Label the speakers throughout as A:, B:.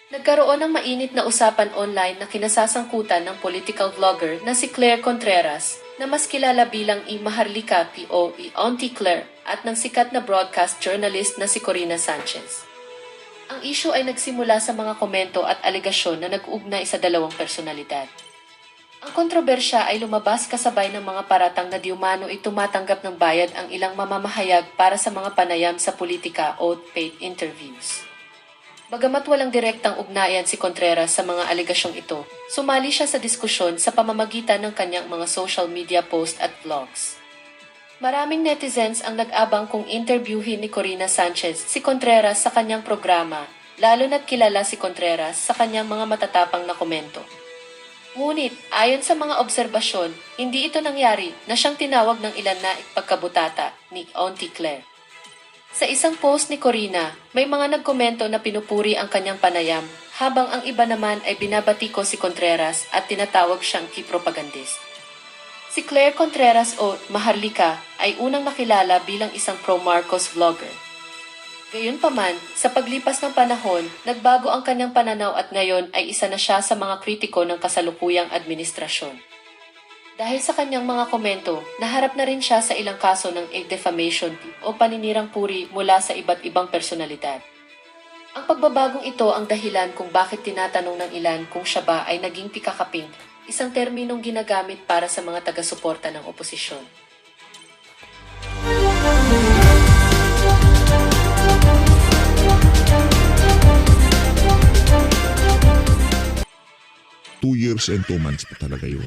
A: Nagkaroon ng mainit na usapan online na kinasasangkutan ng political vlogger na si Claire Contreras, na mas kilala bilang Maharlika o Auntie Claire, at ng sikat na broadcast journalist na si Corina Sanchez. Ang issue ay nagsimula sa mga komento at alegasyon na nag-ugnay sa dalawang personalidad. Ang kontrobersya ay lumabas kasabay ng mga paratang na diumano ay tumatanggap ng bayad ang ilang mamamahayag para sa mga panayam sa politika o paid interviews. Bagamat walang direktang ugnayan si Contreras sa mga alegasyong ito, sumali siya sa diskusyon sa pamamagitan ng kanyang mga social media post at vlogs. Maraming netizens ang nag-abang kung interviewin ni Corina Sanchez si Contreras sa kanyang programa, lalo na't kilala si Contreras sa kanyang mga matatapang na komento. Ngunit, ayon sa mga obserbasyon, hindi ito nangyari na siyang tinawag ng ilan na pagkabutata ni Auntie Claire. Sa isang post ni Corina, may mga nagkomento na pinupuri ang kanyang panayam, habang ang iba naman ay binabatiko si Contreras at tinatawag siyang key-propagandist. Si Claire Contreras o Maharlika ay unang nakilala bilang isang pro-Marcos vlogger. Gayunpaman, sa paglipas ng panahon, nagbago ang kanyang pananaw at ngayon ay isa na siya sa mga kritiko ng kasalukuyang administrasyon. Dahil sa kanyang mga komento, naharap na rin siya sa ilang kaso ng defamation o paninirang puri mula sa iba't ibang personalidad. Ang pagbabagong ito ang dahilan kung bakit tinatanong ng ilan kung siya ba ay naging pikakaping, isang terminong ginagamit para sa mga taga-suporta ng oposisyon.
B: Two years and 2 months pa talaga yun.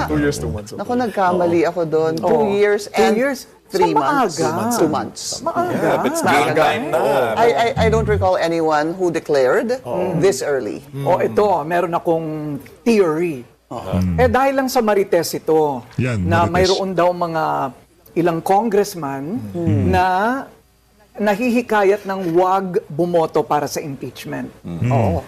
C: 2 years, 2 months.
D: Naku, nagkamali ako doon. 2 years and 3 months.
E: maaga.
D: 2 months.
C: Yeah, that's big time na.
D: I don't recall anyone who declared this early.
E: O ito, meron akong theory. Dahil lang sa Marites ito,
B: Yan,
E: na
B: Marites.
E: mayroon daw mga ilang congressman na nahihikayat ng wag bumoto para sa impeachment. Oo.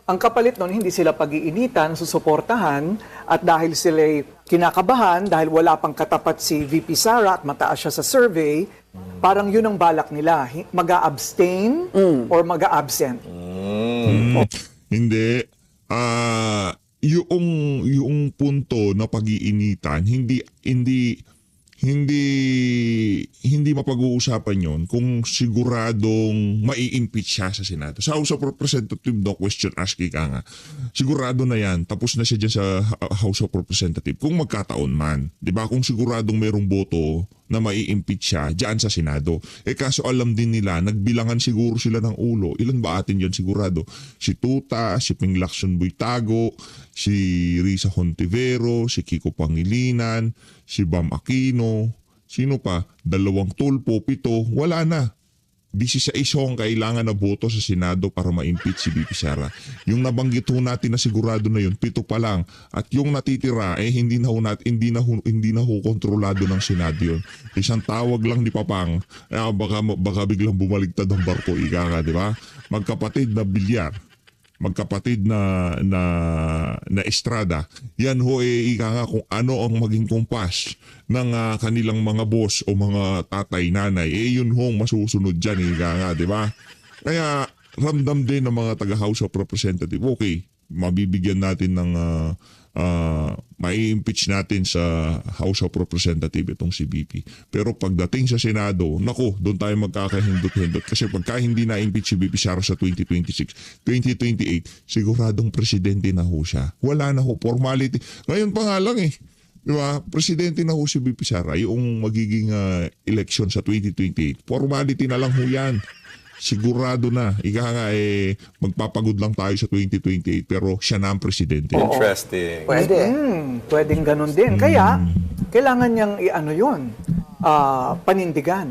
E: Ang kapalit nun, hindi sila pag-iinitan, susuportahan, at dahil sila'y kinakabahan, dahil wala pang katapat si VP Sara at mataas siya sa survey, parang yun ang balak nila, mag-a-abstain or mag-a-absent.
B: Hindi. Yung punto na pag-iinitan, hindi mapag-uusapan yon kung siguradong mai-impeach siya sa Senado. Sa House of Representatives, no question asking ka nga. Sigurado na yan. Tapos na siya dyan sa House of Representatives. Kung magkataon man. Di ba? Kung siguradong mayroong boto na mai-impeach siya dyan sa Senado. Kaso alam din nila, nagbilangan siguro sila ng ulo. Ilan ba atin yun sigurado? Si Tuta, si Ping Lacson Boytago, si Risa Hontivero, si Kiko Pangilinan, si Bam Aquino, sino pa? 2 tulpo, 7, wala na. 16 ang kailangan na boto sa Senado para ma-impeach si VP Sara. Yung nabanggit ho natin na sigurado na yun, 7 pa lang. At yung natitira, hindi na ho kontrolado ng Senado yun. Isang tawag lang ni Papang, baka biglang bumaligtad ang barko, ika nga, di ba? Magkapatid na bilyar, magkapatid na Estrada. Yan ho ika nga kung ano ang maging kumpas ng kanilang mga boss o mga tatay, nanay. Yun ho masusunod dyan, ika nga, di ba? Kaya ramdam din ng mga taga-House of Representatives, okay, mabibigyan natin ng mai-impeach natin sa House of Representatives itong si VP. Pero pagdating sa Senado, naku, doon tayo magkakahindot-hindot. Kasi pagka hindi na-impeach si VP Sara sa 2026, 2028, siguradong presidente na ho siya. Wala na ho, formality. Ngayon pa nga lang diba? Presidente na ho si VP Sara, yung magiging election sa 2028. Formality na lang ho yan. Sigurado na. Ika nga magpapagod lang tayo sa 2028 pero siya na ang presidente.
C: Interesting.
D: Pwede.
E: Pwedeng ganun din. Kaya, kailangan niyang yun, panindigan.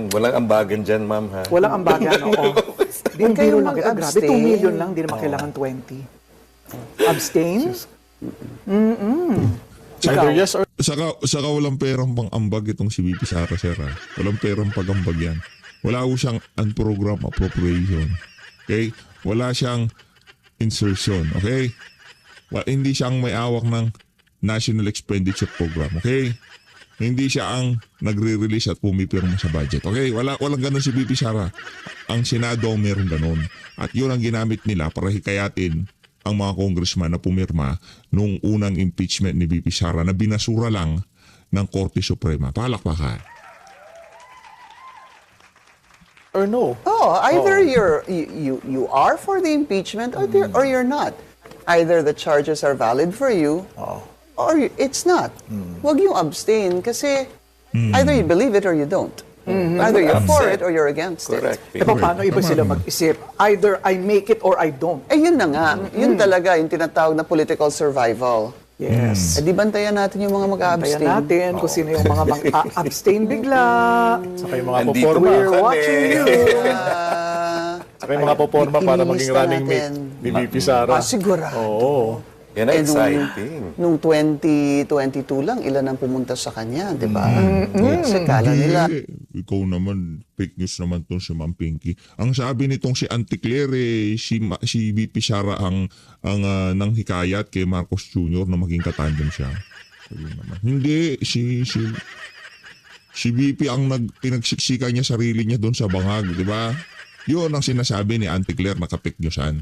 C: Walang ambagan dyan, ma'am, ha?
E: Walang ambagan, oo. Yung
D: kayo
E: biro lang kita, grabe, 2
D: mag-abstain.
E: million lang, di naman kailangan 20. Abstain?
C: Either yes or
B: Saka walang perang pang-ambag itong si VP Sara, sir. Walang perang pag-ambag yan. Wala ho siyang unprogram appropriation. Okay? Wala siyang insertion. Okay? Hindi siyang may awak ng National Expenditure Program. Okay? Hindi siya ang nagre-release at pumipirma sa budget. Okay, walang ganun si VP Sara. Ang Senado ang meron ganun. At yun ang ginamit nila para hikayatin ang mga congressman na pumirma nung unang impeachment ni VP Sara na binasura lang ng Korte Suprema. Palakpakan.
C: Or no?
D: Oh, either you are for the impeachment or you're not. Either the charges are valid for you or it's not. Huwag yung abstain kasi either you believe it or you don't. Either you're for it or you're against
C: Correct.
D: it.
E: Paano iba sila mag-isip? Either I make it or I don't.
D: Eh yun na nga. Yun talaga yung tinatawag na political survival.
E: Yes.
D: Eh di bantayan natin yung mga mag-abstain.
E: Kaya natin kung sino yung mga mag-abstain bigla.
F: Saka yung mga
C: Andito
F: poporma.
E: We're watching you.
F: Saka yung mga poporma para maging
D: Ikimista
F: running mate
D: natin.
F: ni VP Sara.
D: Sigurado.
F: Oo.
C: Yan ang
D: Eh,
C: exciting.
D: Nung 2022 lang, ilan ang pumunta sa kanya, di ba? Kasi kala nila,
B: Ikaw naman, fake news naman tong si Ma'am Pinky. Ang sabi nitong si Auntie Claire, si VP Sara ang nang hikayat kay Marcos Jr. na maging katandem siya. Ayun naman. Hindi, si VP ang pinagsiksika niya sarili niya doon sa bangag, di ba? Yun ang sinasabi ni Auntie Claire na ka-fake newsan.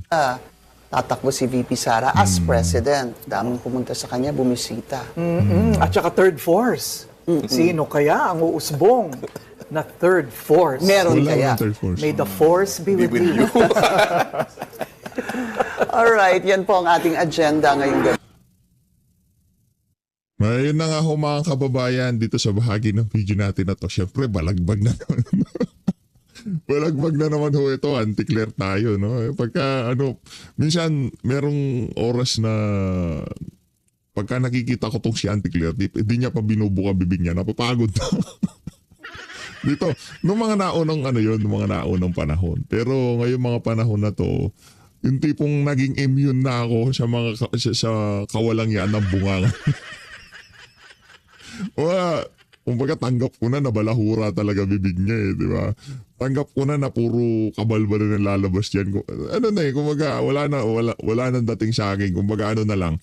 D: tatakbo si VP Sara as president. Daming pumunta sa kanya, bumisita.
E: At saka third force. Sino kaya ang uusbong na third force?
D: Meron
B: Wala
D: kaya.
B: ng third force.
E: May the force be with you.
D: Alright, yan po ang ating agenda ngayong gabi.
B: Ayun na nga ho mga kababayan dito sa bahagi ng video natin na to. Siyempre, balagbag na naman. Balagbag na naman ho ito. Anti-Claire tayo, no? Pagka, minsan, merong oras na pagka nakikita ko tong si Anti-Claire, di niya pa binubuka bibig niya. Napapagod na. Dito, nung mga naunang nung mga naunang panahon. Pero ngayon mga panahon na to, yung tipong naging immune na ako sa mga sa kawalangyaan ng bunga. Kumbaga tanggap ko na balahura talaga bibig niya di ba? Tanggap ko na puro kabalbal na lalabas diyan. Kumbaga wala nang dating sa akin. Kumbaga na lang.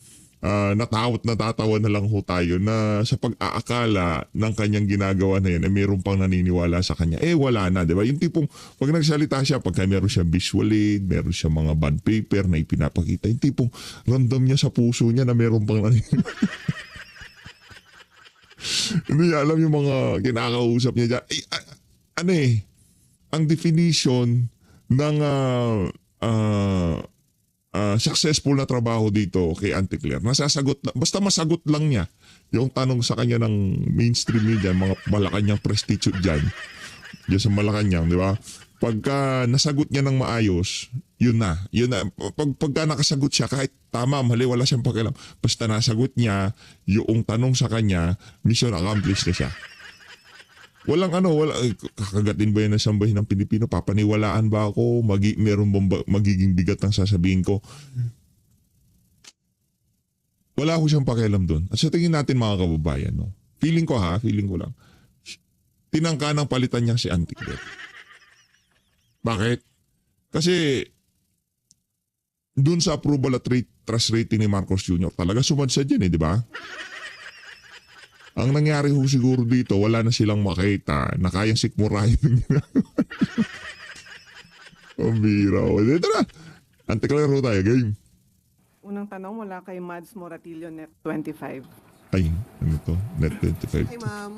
B: Natatawa na lang ho tayo na sa pag-aakala ng kanyang ginagawa na yan, mayroon pang naniniwala sa kanya. Wala na, di ba? Yung tipong, pag nagsalita siya, pagka meron siyang visual aid, meron siyang mga bond paper na ipinapakita, yung tipong random niya sa puso niya na meron pang naniniwala. Hindi niya alam yung mga kinakausap niya dyan. Ang definition ng successful na trabaho dito kay Auntie Claire. Basta masagot lang niya yung tanong sa kanya ng mainstream media, mga Malacanang prostitute dyan sa Malacanang, di ba? Pagka nasagot niya ng maayos, yun na. Pagka nakasagot siya, kahit tama, mali, wala siyang pakialam. Basta nasagot niya yung tanong sa kanya, mission accomplished na siya. Walang kakagatin ba yan ng sambahin ng Pilipino? Papaniwalaan ba ako? Meron bang magiging bigat ang sasabihin ko? Wala ko siyang pakialam doon. At sa tingin natin mga kababayan, feeling ko lang, tinangka ng palitan niya si Auntie Claire. Bakit? Kasi doon sa approval at trust rating ni Marcos Jr. talaga sumadsad yan di ba? Ang nangyari ho siguro dito, wala na silang makita na kayang sikmurahin ng ginagawa. Ang bira. Dito na. Auntie Claire ho tayo, game.
G: Unang tanong mula kay Mads Moratillo, Net 25.
B: Ay, ano to? Net 25.
H: Hi, ma'am.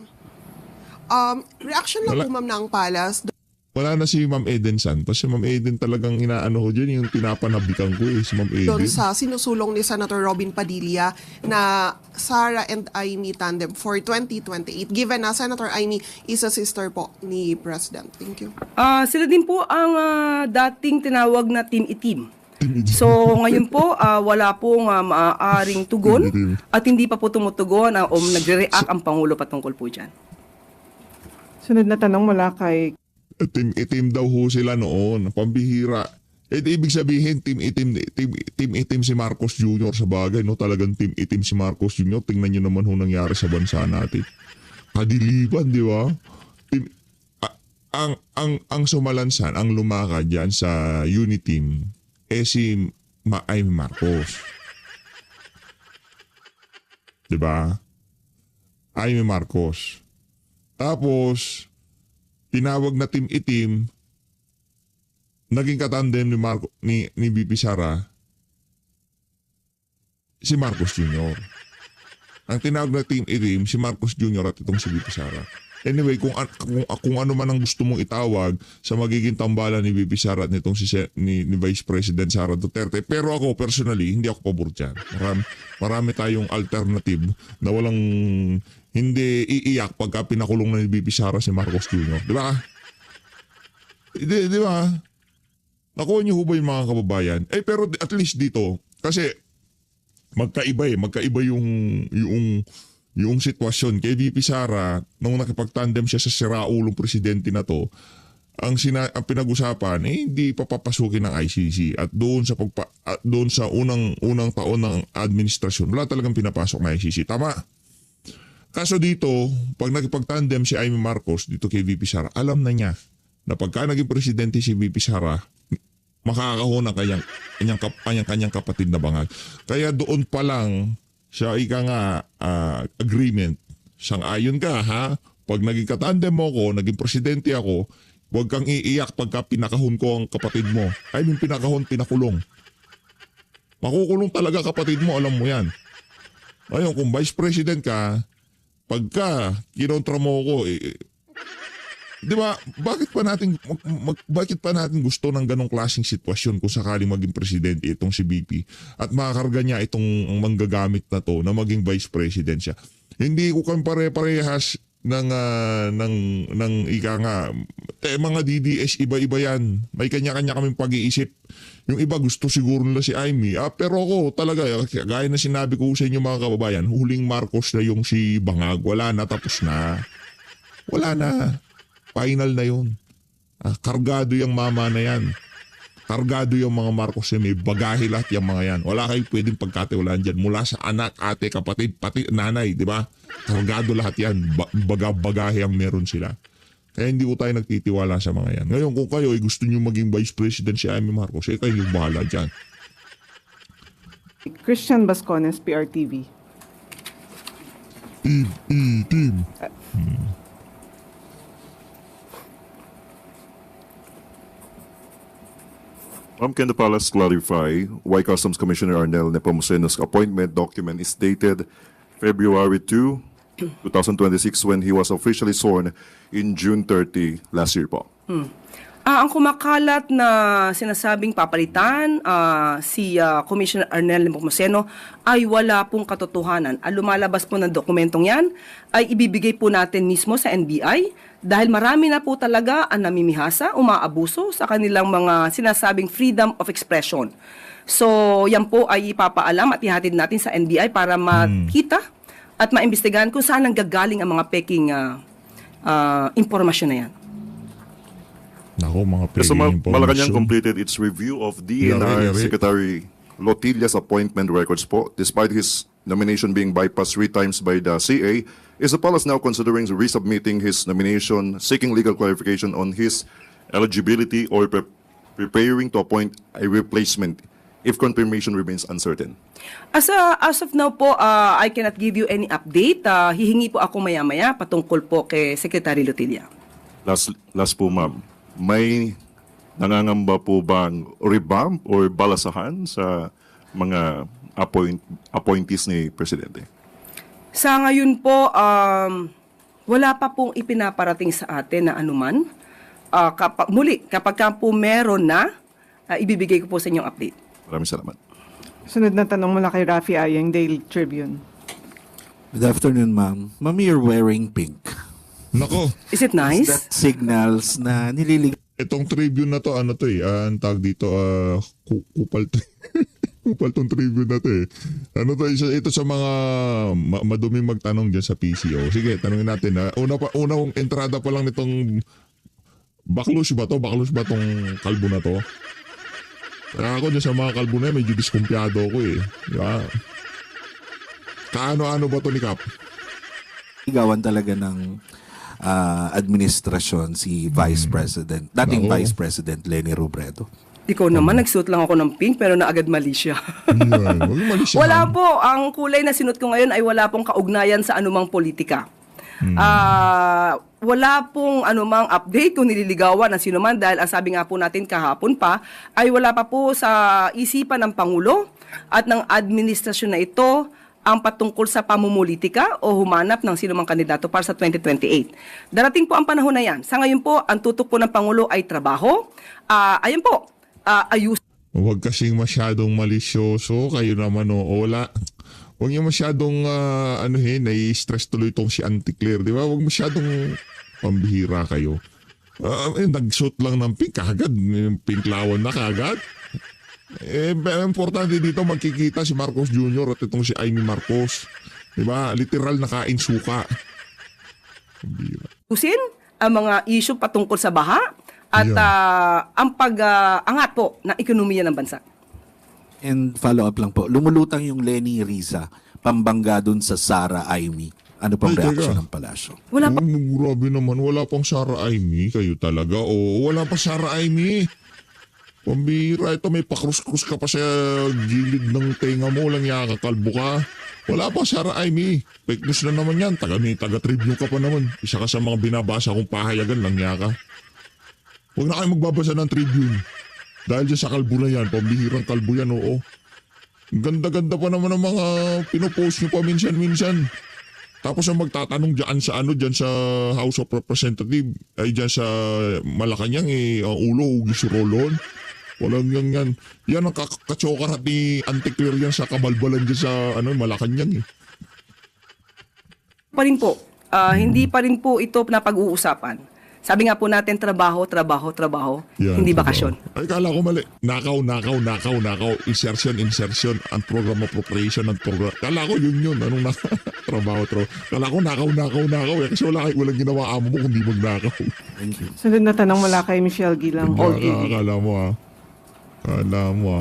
H: Reaction lang
B: Wala.
H: po, ma'am, ng Palace
B: Wala na si Ma'am Eden Santos. Si Ma'am Eden talagang inaano ko dyan, yung pinapanabikan ko si Ma'am
H: doon
B: Eden.
H: sa sinusulong ni Senator Robin Padilla na Sara and Amy tandem for 2028, given na Senator Amy is a sister po ni President. Thank you.
G: Sila din po ang dating tinawag na Team Itim. So ngayon po, wala pong maaaring tugon at hindi pa po tumutugon o nagre-react ang Pangulo patungkol po dyan.
F: Sunod na tanong mula kay
B: Itim daw ho sila noon. Pambihira. Ibig sabihin, team itim si Marcos Jr. sa bagay. Talagang team itim si Marcos Jr. Tingnan nyo naman ho nangyari sa bansa natin. Kadiliban, di ba? Ang sumalansan, ang lumakad dyan sa Uniteam, si Amy Marcos. Di ba? Amy Marcos. Tapos, tinawag na Team Itim, naging katandem ni VP Sara, si Marcos Jr. Ang tinawag na Team Itim, si Marcos Jr. at itong si VP Sara. Anyway, kung ano man ang gusto mong itawag sa magiging tambalan ni VP Sara at nitong ni Vice President Sara Duterte. Pero ako, personally, hindi ako pabor dyan. Marami tayong alternative na walang hindi iiyak pagka pinakulong na ni VP Sara si Marcos Jr. Di ba? Di ba? Nakuha niyo ho ba yung mga kababayan? Pero at least dito, kasi magkaiba yung sitwasyon kay VP Sara nung nakipagtandem siya sa siraulong presidente na to. Ang pinag-usapan hindi papapasukin ng ICC at doon sa unang taon ng administrasyon wala talagang pinapasok na ICC. Tama. Kaso dito, pag nakipagtandem si Amy Marcos dito kay VP Sara, alam na niya na pagka naging presidente si VP Sara, makakahon ang kanyang kapatid na bangag. Kaya doon pa lang siya agreement. Sang-ayon ka ha? Pag naging katandem mo ko, naging presidente ako, huwag kang iiyak pagka pinakahon ko ang kapatid mo. Pinakahon, pinakulong. Makukulong talaga kapatid mo, alam mo yan. Ngayon, kung vice president ka, pagka kinontra mo ko, di ba, bakit pa natin gusto ng ganong klaseng sitwasyon kung sakaling maging presidente itong si BP at makakarga niya itong manggagamit na to na maging vice president siya. Hindi ko kami pare-parehas ng ika nga, mga DDS iba-iba yan. May kanya-kanya kaming pag-iisip. Yung iba gusto siguro nila si Amy. Pero ako talaga, gaya na sinabi ko sa inyo mga kababayan, huling Marcos na yung si Bangag. Wala na, tapos na. Wala na. Final na yun. Kargado yung mama na yan. Kargado yung mga Marcos na may bagahe lahat yung mga yan. Wala kayo pwedeng pagkatiwalaan dyan. Mula sa anak, ate, kapatid, pati nanay, di ba? Kargado lahat yan. Bagahe ang meron sila. Kaya hindi ko tayo nagtitiwala sa mga yan. Ngayon kung kayo gusto nyo maging vice president si Amy Marcos, kayo yung bahala dyan.
G: Christian Bascones, PRTV.
B: Team.
F: Can the palace clarify why Customs Commissioner Arnel Nepomucenu's appointment document is dated February 2, 2026 when he was officially sworn in June 30 last year po?
G: Ang kumakalat na sinasabing papalitan si Commissioner Arnel Nepomuceno ay wala pong katotohanan. Ang lumalabas po ng dokumentong yan ay ibibigay po natin mismo sa NBI dahil marami na po talaga ang namimihasa, umaabuso sa kanilang mga sinasabing freedom of expression. So yan po ay ipapaalam at ihatid natin sa NBI para makita at maimbestigahan kung saan nanggagaling ang mga peking impormasyon na yan.
B: Nako, mga
F: So,
B: peking
F: Malacanang
B: information.
F: completed its review of DNR Secretary Lotilla's appointment records po. Despite his nomination being bypassed 3 times by the CA, is the palace now considering resubmitting his nomination, seeking legal clarification on his eligibility or preparing to appoint a replacement if confirmation remains uncertain?
G: As of now po, I cannot give you any update. Hihingi po ako maya-maya patungkol po kay Secretary Lotilla.
F: Last po, ma'am. May nangangamba po bang revamp or balasahan sa mga appointees ni Presidente?
G: Sa ngayon po, wala pa pong ipinaparating sa atin na anuman. Kapag po meron na, ibibigay ko po sa inyong update.
F: Maraming salamat.
E: Sunod na tanong mula kay Rafi Ayeng, Daily Tribune.
I: Good afternoon, ma'am. Ma'am, you're wearing pink.
B: Nako,
G: Is it nice?
I: That signals na nililig...
B: itong tribune na to, ano to ang tag dito, kupal to. Kupal tong tribune na to eh. Ano to, ito sa mga maduming magtanong dyan sa PCO. Sige, tanongin natin na. Unang entrada pa lang nitong baklos ba to? Baklos ba tong kalbo na to? Kaya ako dyan sa mga kalbo na medyo diskumpiyado ako eh. Diba? Kaano-ano ba to ni Kap?
I: Ligawan talaga ng administrasyon si Vice President, dating
B: Nako.
I: Vice President Leni Robredo.
G: Ikaw naman, nagsuot lang ako ng pink pero naagad mali siya.
B: Yan, huwag yung mali siya.
G: Wala po. Ang kulay na sinuot ko ngayon ay wala pong kaugnayan sa anumang politika. Wala pong anumang update kung nililigawan ng sino man dahil ang sabi nga po natin kahapon pa ay wala pa po sa isipan ng Pangulo at ng administrasyon na ito ang patungkol sa pamumulitika o humanap ng sino mang kandidato para sa 2028. Darating po ang panahon na yan. Sa ngayon po, ang tutok po ng Pangulo ay trabaho. Ayun po, ayus.
B: Huwag kasing masyadong malisyoso. Kayo naman, wala. Huwag niyo masyadong, nai-stress tuloy itong si Auntie Claire, di ba? Huwag masyadong pambihira kayo. Nag-shoot lang ng pink, kagad. Pink lawan na kagad. Importante dito, magkikita si Marcos Jr. at itong si Amy Marcos. Di ba? Literal na kain suka. Pambihira.
G: Usin ang mga issue patungkol sa baha at ang pag-angat po ng ekonomiya ng bansa.
I: And follow up lang po, lumulutang yung Lenny Riza, pambangga dun sa Sara Aimee. Ano pang
B: Ay,
I: reaksyon
B: teka.
I: ng palasyo?
G: Wala pa.
B: Grabe naman, wala pang Sara Aimee. Kayo talaga, wala pa Sara Aimee. Pambira, ito may pakrus-krus ka pa sa gilid ng tenga mo, lang yakakalbo ka. Wala pa Sara Aimee. Fake news na naman yan, taga-tribune ka pa naman. Isa ka sa mga binabasa kong pahayagan, lang yaka. Huwag na kayo magbabasa ng Tribune. Dahil dyan sa kalbo na yan, pambihirang kalbo yan, oo. Ganda-ganda pa naman ang mga pinopost nyo pa minsan-minsan. Tapos ang magtatanong dyan sa dyan sa House of Representatives, ay dyan sa Malacanang, ang ulo, hugis rolon. Walang yan. Yan ang kachokarat ni Auntie Claire yan sa kabalbalan dyan sa Malacanang.
G: Pa rin po, hindi pa rin po ito na pag-uusapan. Sabi nga po natin, trabaho,
B: Yan,
G: hindi
B: trabaho.
G: bakasyon.
B: Ay, kala ko mali. Nakaw. Insertion. Ang program appropriation ng program. Kala ko yun. Anong trabaho. Kala ko nakaw. Kasi walang ginawa amo mo kundi magnakaw.
I: Thank you.
E: Sunod na tanong mula kay Michelle Gilang, All AV.
B: Kala mo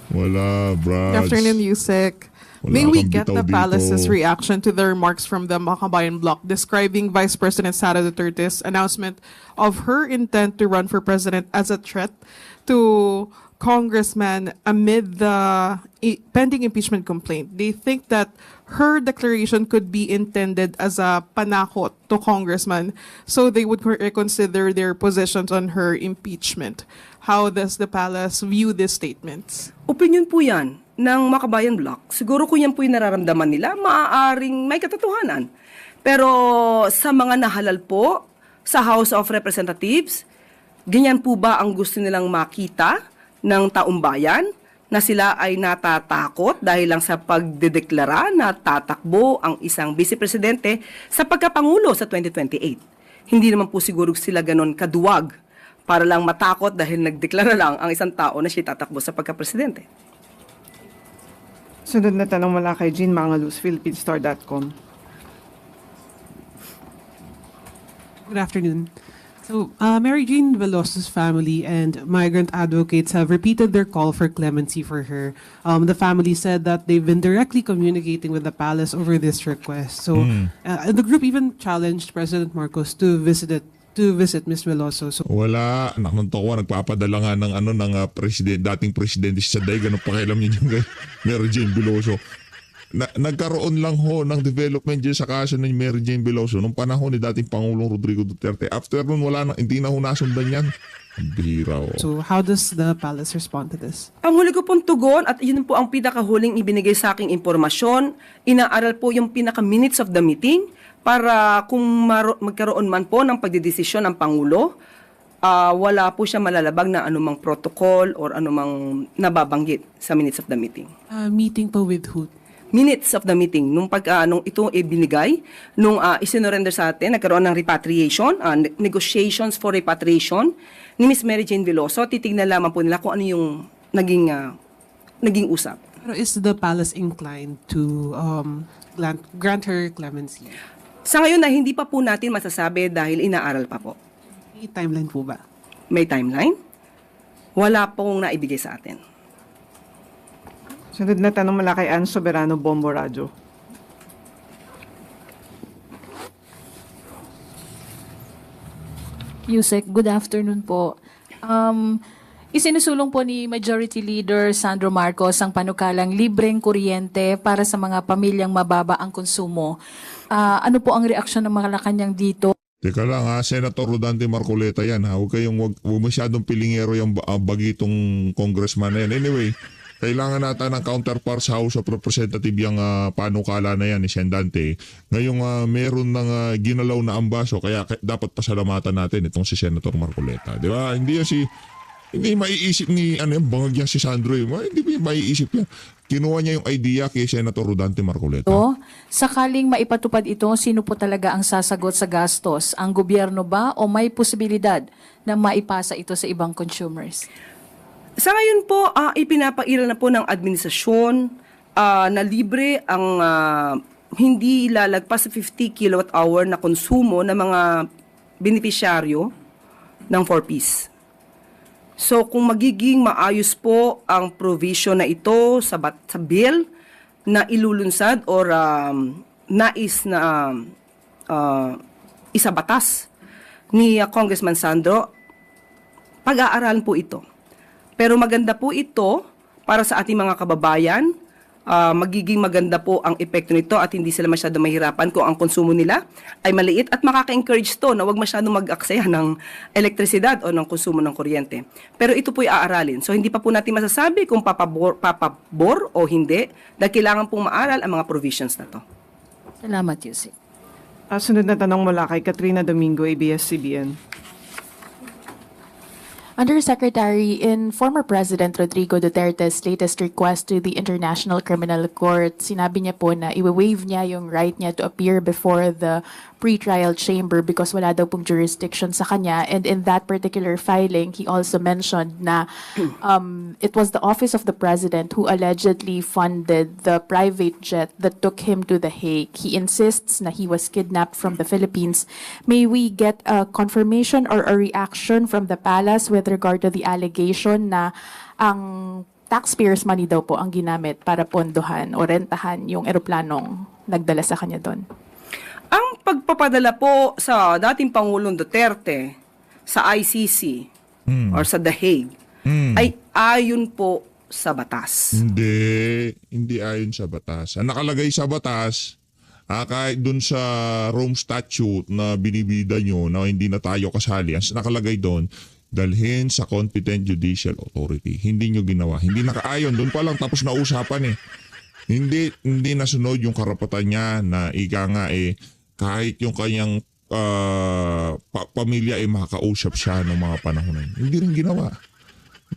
B: Wala, Brad.
J: Good afternoon, Yusek.
B: Wala
J: May we
B: kang
J: get the
B: bitaw
J: palace's
B: dito.
J: reaction to the remarks from the Makabayan bloc describing Vice President Sara Duterte's announcement of her intent to run for president as a threat to congressman amid the pending impeachment complaint? They think that her declaration could be intended as a panakot to congressman, so they would reconsider their positions on her impeachment. How does the palace view these statements?
G: Opinion po yan ng Makabayan Bloc. Siguro kung yan po yung nararamdaman nila, maaaring may katotohanan. Pero sa mga nahalal po sa House of Representatives, ganyan po ba ang gusto nilang makita ng taong bayan na sila ay natatakot dahil lang sa pagdedeklara na tatakbo ang isang vice-presidente sa pagkapangulo sa 2028? Hindi naman po siguro sila ganon kaduwag para lang matakot dahil nagdeklara lang ang isang tao na siya tatakbo sa pagka-presidente.
E: Sunod na tanong mula kay Jean Mangalus, Philippines.com.
K: Good afternoon. So, Mary Jane Veloso's family and migrant advocates have repeated their call for clemency for her. The family said that they've been directly communicating with the palace over this request. So, the group even challenged President Marcos to visit Ms. Veloso. So,
B: Wala. Anak ng toko, nagpapadala nga ng dating presidente si Saday. Ganun pakialam niya dyan kay Mary Jane Veloso. Nagkaroon lang ng development dyan sa kaso ni Mary Jane Veloso nung panahon ni dating Pangulong Rodrigo Duterte. After nun, hindi na nasundan yan. Ang bihira.
K: so how does the palace respond to this?
G: Ang huli ko pong tugon, at yun po ang pinakahuling ibinigay sa aking impormasyon, inaaral po yung pinaka-minutes of the meeting para kung magkaroon man po ng pagdidesisyon ng Pangulo, wala po siya malalabag na anumang protocol or anumang nababanggit sa minutes of the meeting.
K: Meeting po with who?
G: Minutes of the meeting, nung ito ibinigay, nung isinorender sa atin, nagkaroon ng repatriation, negotiations for repatriation ni Ms. Mary Jane Veloso, titignan lamang po nila kung ano yung naging usap.
K: Pero is the palace inclined to grant her clemency?
G: Sa ngayon na hindi pa po natin masasabi dahil inaaral pa po.
K: May timeline po ba?
G: May timeline? Wala pong naibigay sa atin.
E: Sunod na tanong mula kay Ann Soberano, Bombo Radio.
L: Yusek, good afternoon po. Isinusulong po ni Majority Leader Sandro Marcos ang panukalang libreng kuryente para sa mga pamilyang mababa ang konsumo. Ano po ang reaksyon ng Malacanang dito?
B: Teka lang ha, Senator Rodante Marcoleta yan ha. Huwag masyadong pilingero yung bagitong congressman na yan. Anyway, kailangan natin ng counterpart sa House of Representative yung panukala na yan ni Sendante. Ngayong meron ng ginalaw na ambaso, kaya dapat pasalamatan natin itong si Senator Marcoleta. Di ba? Hindi maiisip ni bangag yan si Sandro. Hindi maiisip yan. Kinuha niya yung idea kay Senator Rodante Marcoleta.
L: Sakaling maipatupad ito, sino po talaga ang sasagot sa gastos? Ang gobyerno ba o may posibilidad na maipasa ito sa ibang consumers?
G: Sa ngayon po, ipinapairal na po ng administrasyon na libre ang hindi lalagpas sa 50 kilowatt-hour na konsumo ng mga benepisyaryo ng 4Ps. So kung magiging maayos po ang provision na ito sa bill na ilulunsad or nais na isabatas ni Congressman Sandro, pag-aaralan po ito. Pero maganda po ito para sa ating mga kababayan. Magiging maganda po ang epekto nito at hindi sila masyado mahirapan kung ang konsumo nila ay maliit at makaka-encourage to na wag masyado mag-aksaya ng elektrisidad o ng konsumo ng kuryente. Pero ito po'y aaralin. So hindi pa po natin masasabi kung papabor o hindi dahil kailangan pong maaral ang mga provisions na to.
L: Salamat, Yusek.
J: Sunod na tanong mula kay Katrina Domingo, ABS-CBN.
M: Undersecretary, in former President Rodrigo Duterte's latest request to the International Criminal Court, sinabi niya po na i-waive niya yung right niya to appear before the pre-trial chamber because wala daw pong jurisdiction sa kanya. And in that particular filing, he also mentioned na it was the office of the President who allegedly funded the private jet that took him to The Hague. He insists na he was kidnapped from the Philippines. May we get a confirmation or a reaction from the palace with regard to the allegation na ang taxpayers' money daw po ang ginamit para pondohan o rentahan yung eroplanong nagdala sa kanya doon?
G: Ang pagpapadala po sa dating Pangulong Duterte sa ICC or sa The Hague ay ayon po sa batas.
B: Hindi ayon sa batas. Ang nakalagay sa batas, kahit dun sa Rome Statute na binibida nyo na hindi na tayo kasali, ang nakalagay doon, dalhin sa competent judicial authority. Hindi nyo ginawa. Hindi nakaayon. Doon pa lang tapos na usapan eh. Hindi nasunod yung karapatan niya na kahit yung kanyang pamilya ay makakausap siya ng mga panahon na yun. Hindi rin ginawa.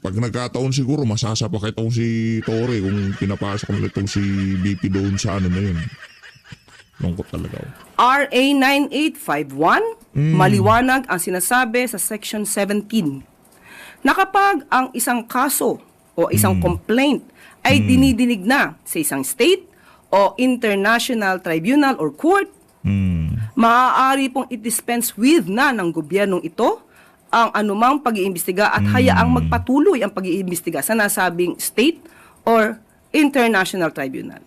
B: Pag nagkataon siguro, masasapak itong si Torre kung pinapasok na itong si BP doon sa na yun. Lungkot talaga.
G: RA 9851, maliwanag ang sinasabi sa Section 17 na kapag ang isang kaso o isang complaint ay dinidinig na sa isang state o international tribunal or court, maaari pong i-dispense with na ng gobyernong ito ang anumang pag-iimbestiga at hayaang magpatuloy ang pag-iimbestiga sa nasabing state or international tribunal.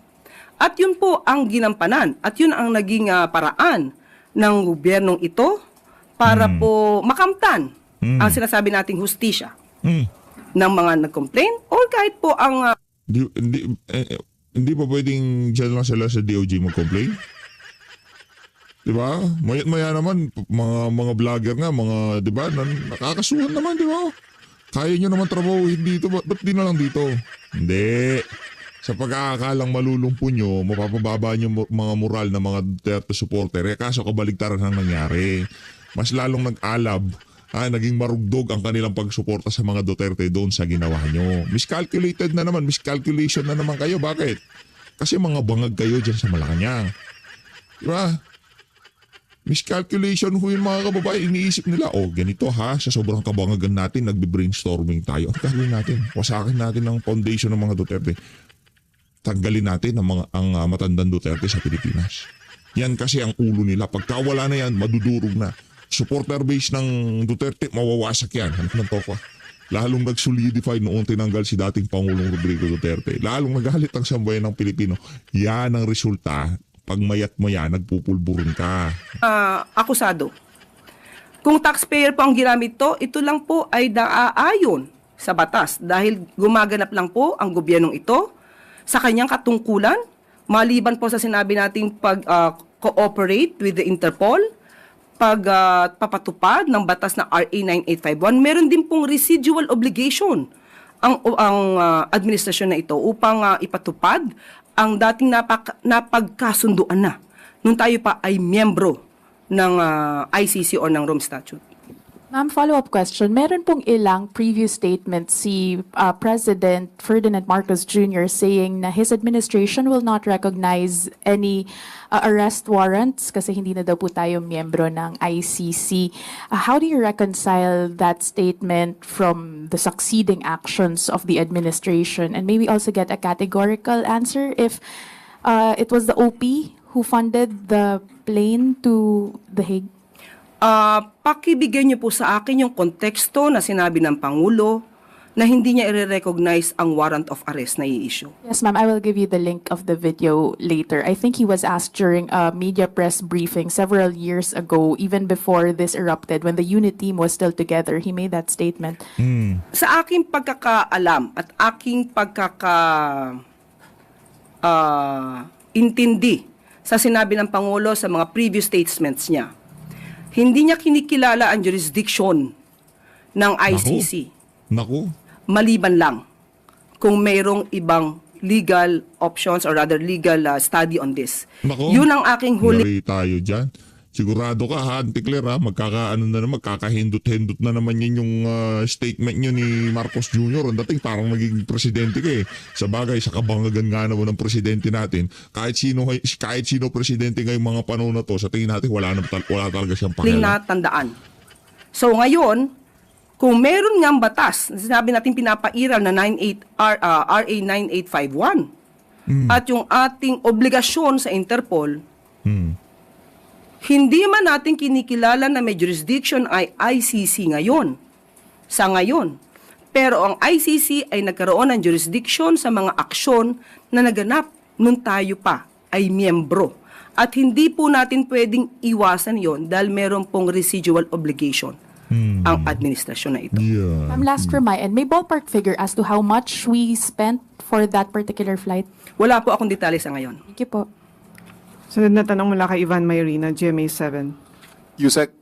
G: At yun po ang ginampanan at yun ang naging paraan ng gobyernong ito para po makamtan ang sinasabi nating hustisya ng mga nag-complain or kahit po ang...
B: Hindi pa pwedeng dyan lang sila sa DOJ mag-complain? Diba? Maya naman, mga vlogger nga, diba, nakakasuhan naman, diba? Kaya nyo naman trabaho dito, ba't di na lang dito? Hindi. Sa pag-aakalang malulumpo nyo, mapapababa nyo mga moral ng mga Duterte supporter. Kaso kabaligtaran ang nangyari. Mas lalong nag-alab, naging marugdog ang kanilang pagsuporta sa mga Duterte doon sa ginawa nyo. Miscalculated na naman, miscalculation na naman kayo. Bakit? Kasi mga bangag kayo dyan sa Malacanang. Diba? Miscalculation ho yung mga kababae. Iniisip nila, ganito sa sobrang kabangagan natin, nagbe-brainstorming tayo. Ang gagawin natin? Wasakin natin ang foundation ng mga Duterte. Tanggalin natin ang matandang Duterte sa Pilipinas. Yan kasi ang ulo nila. Pagkawala na yan, madudurog na. Supporter base ng Duterte, mawawasak yan. Hanap ng toko. Lalong nag-solidify noong tinanggal si dating Pangulong Rodrigo Duterte. Lalong nagalit ang sambayan ng Pilipino. Yan ang resulta. Pag mayat-maya, nagpupulburon ka.
G: Akusado. Kung taxpayer po ang ginamit to, ito lang po ay naaayon sa batas dahil gumaganap lang po ang gobyernong ito sa kanyang katungkulan, maliban po sa sinabi nating pag-cooperate with the Interpol, papatupad ng batas na RA 9851, meron din pong residual obligation ang administrasyon na ito upang ipatupad ang dating napagkasunduan na nung tayo pa ay miyembro ng ICC o ng Rome Statute.
M: Ma'am, follow-up question. Meron pong ilang previous statements si President Ferdinand Marcos Jr. saying na his administration will not recognize any arrest warrants kasi hindi na daw po tayo miyembro ng ICC. How do you reconcile that statement from the succeeding actions of the administration, and maybe also get a categorical answer if it was the OP who funded the plane to The Hague?
G: Pakibigyan niyo po sa akin yung konteksto na sinabi ng Pangulo na hindi niya i-recognize ang warrant of arrest na i-issue.
M: Yes, ma'am. I will give you the link of the video later. I think he was asked during a media press briefing several years ago, even before this erupted, when the unit team was still together. He made that statement.
G: Sa aking pagkakaalam at aking intindi sa sinabi ng Pangulo sa mga previous statements niya, hindi niya kinikilala ang jurisdiction ng ICC.
B: Naku.
G: Maliban lang kung mayroong ibang legal options or rather legal study on this.
B: Naku.
G: Yun ang aking huli.
B: Yari tayo dyan. Sigurado ka ha, Auntie Claire ha, magkakahindot-hindot na naman yan yung statement nyo ni Marcos Jr. Ang dating parang naging presidente ka eh. Sa bagay, sa kabanggagan nga naman ng presidente natin, kahit sino presidente ngayong mga panahon na to, sa tingin natin wala talaga siyang pakialam.
G: Natandaan. So ngayon, kung meron ngang batas, sinabi natin pinapairal na RA 9851, at yung ating obligasyon sa Interpol, hindi man natin kinikilala na may jurisdiction ay ICC ngayon. Sa ngayon. Pero ang ICC ay nagkaroon ng jurisdiction sa mga aksyon na naganap nung tayo pa ay miyembro. At hindi po natin pwedeng iwasan yon dahil meron pong residual obligation ang administrasyon na ito.
B: Yeah.
M: Last from my end, may ballpark figure as to how much we spent for that particular flight?
G: Wala po akong detalye sa ngayon.
M: Thank you po.
J: Sunod na tanong mula kay Ivan Mayrina, GMA7.
N: Yusek,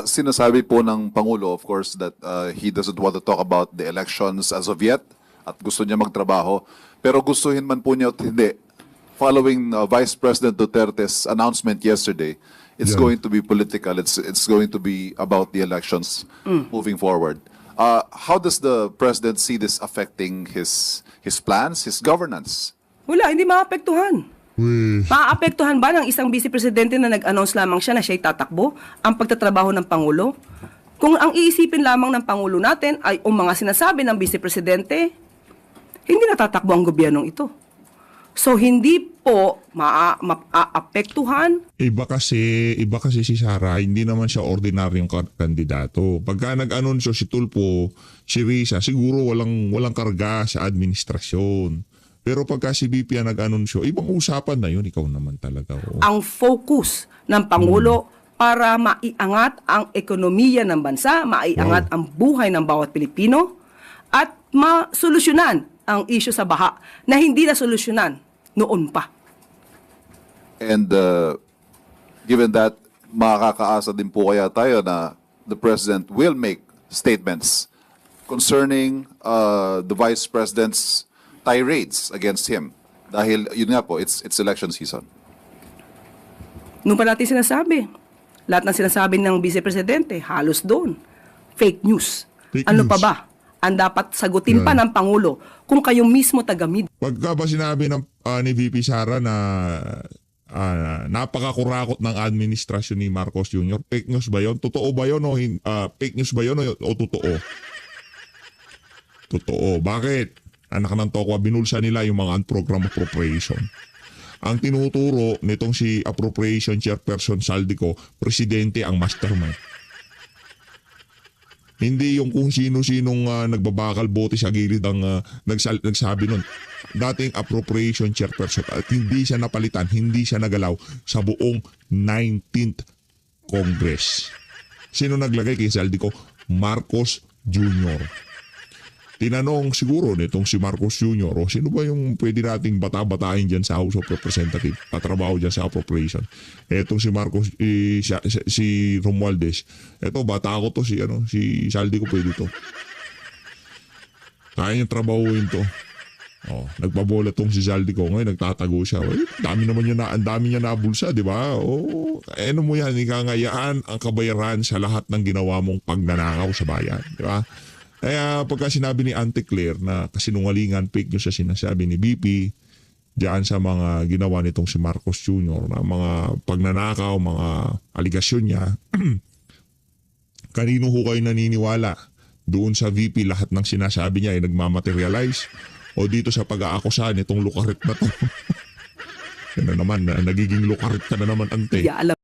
N: sinasabi po ng Pangulo, of course, that he doesn't want to talk about the elections as of yet at gusto niya magtrabaho. Pero gustuhin man po niya at hindi. Following Vice President Duterte's announcement yesterday, it's going to be political. It's going to be about the elections moving forward. How does the President see this affecting his plans, his governance?
G: Wala, hindi maapektuhan. Maapektuhan ba ng isang vice presidente na nag-announce lamang siya na siya'y tatakbo ang pagtatrabaho ng Pangulo? Kung ang iisipin lamang ng Pangulo natin ay ang mga sinasabi ng vice presidente, hindi natatakbo ang gobyernong ito. So hindi po maapektuhan.
B: Iba kasi si Sara, hindi naman siya ordinaryong kandidato. Pagka nag-anunsyo si Tulfo, si Risa, siguro walang karga sa administrasyon. Pero pagka si BP ang nag-anunsyo, ibang usapan na yun, ikaw naman talaga. Oh.
G: Ang focus ng Pangulo para maiangat ang ekonomiya ng bansa, maiangat ang buhay ng bawat Pilipino, at masolusyonan ang issue sa baha na hindi na solusyonan noon pa.
N: And given that, makakaasa din po kaya tayo na the President will make statements concerning the Vice President's tirades against him. Dahil, yun nga po, it's election season.
G: Nung pa natin sinasabi, lahat ng sinasabi ng Vice Presidente, halos doon. Fake news. Ano pa ba? Ang dapat sagutin pa ng Pangulo kung kayo mismo tagamid.
B: Pagka ba sinabi ni VP Sara na napakakurakot ng administrasyon ni Marcos Jr., fake news ba yun? Totoo ba yun o fake news ba yun o totoo? Totoo. Bakit? Anak ng tokwa, binulsa nila yung mga unprogrammed appropriation. Ang tinuturo nitong si Appropriation Chairperson Saldico, presidente ang mastermind. Hindi yung kung sino-sinong nagbabakal bote sa gilid ang nagsabi nun. Dating Appropriation Chairperson at hindi siya napalitan, hindi siya nagalaw sa buong 19th Congress. Sino naglagay kay Saldico? Marcos Jr. tinanong siguro nitong si Marcos Jr. o sino ba yung pwede nating bata-batain dyan sa House of Representatives, patrabaho dyan sa appropriation. Etong si Marcos, si Romualdez, eto bata ko to, si Saldi ko pwede to. Kaya niyang trabahuin to. Oh, nagpabola tong si Saldi ko ngayon, nagtatago siya. Ang dami niya nabulsa, di ba? Oh, ano mo yan, ikangayaan ang kabayaran sa lahat ng ginawa mong pagnanakaw sa bayan, di ba? Kaya pagka sinabi ni Auntie Claire na kasinungalingan, fake news sa sinasabi ni BP, diyan sa mga ginawa nitong si Marcos Jr. na mga pagnanakaw, mga aligasyon niya, kanino ho kayo naniniwala? Doon sa VP lahat ng sinasabi niya ay nagmamaterialize? O dito sa pag-aakusahan nitong lukarit na to? Yan na naman, nagiging lukarit ka na naman, Ante.
G: Yeah, alam